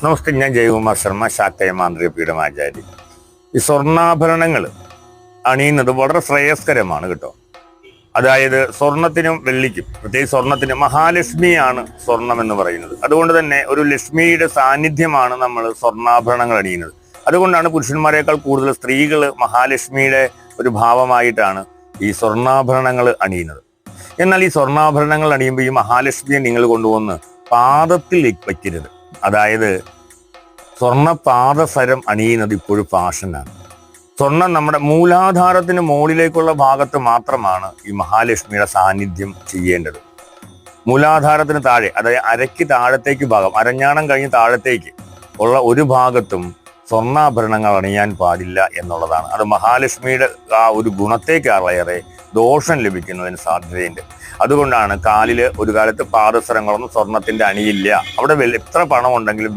നമസ്തേ, ഞാൻ ജയകുമാർ ശർമ്മ, ശാക്തേയ മാന്ത്രിക പീഠമാചാരി. ഈ സ്വർണ്ണാഭരണങ്ങൾ അണിയുന്നത് വളരെ ശ്രേയസ്കരമാണ് കേട്ടോ. അതായത് സ്വർണത്തിനും വെള്ളിക്കും, പ്രത്യേകിച്ച് സ്വർണത്തിന് മഹാലക്ഷ്മിയാണ് സ്വർണം എന്ന് പറയുന്നത്. അതുകൊണ്ട് തന്നെ ഒരു ലക്ഷ്മിയുടെ സാന്നിധ്യമാണ് നമ്മൾ സ്വർണ്ണാഭരണങ്ങൾ അണിയുന്നത്. അതുകൊണ്ടാണ് പുരുഷന്മാരെക്കാൾ കൂടുതൽ സ്ത്രീകൾ മഹാലക്ഷ്മിയുടെ ഒരു ഭാവമായിട്ടാണ് ഈ സ്വർണ്ണാഭരണങ്ങൾ അണിയുന്നത്. എന്നാൽ ഈ സ്വർണ്ണാഭരണങ്ങൾ അണിയുമ്പോൾ ഈ മഹാലക്ഷ്മിയെ നിങ്ങൾ കൊണ്ടുവന്ന് പാദത്തിൽ വയ്ക്കരുത്. അതായത് സ്വർണ്ണ പാദസരം അണിയുന്നത് ഇപ്പോഴും ഫാഷനാണ്. സ്വർണം നമ്മുടെ മൂലാധാരത്തിന് മുകളിലേക്കുള്ള ഭാഗത്ത് മാത്രമാണ് ഈ മഹാലക്ഷ്മിയുടെ സാന്നിധ്യം ചെയ്യേണ്ടത്. മൂലാധാരത്തിന് താഴെ, അതായത് അരയ്ക്ക് താഴത്തേക്ക് ഭാഗം, അരഞ്ഞാണം കഴിഞ്ഞ് താഴത്തേക്ക് ഉള്ള ഒരു ഭാഗത്തും സ്വർണ്ണാഭരണങ്ങൾ അണിയാൻ പാടില്ല എന്നുള്ളതാണ്. അത് മഹാലക്ഷ്മിയുടെ ആ ഒരു ഗുണത്തേക്കാളേറെ ദോഷം ലഭിക്കുന്നതിന് സാധ്യതയുണ്ട്. അതുകൊണ്ടാണ് കാലിൽ ഒരു കാലത്ത് പാദസരങ്ങളൊന്നും സ്വർണത്തിന്റെ അണിയില്ല. അവിടെ എത്ര പണം ഉണ്ടെങ്കിലും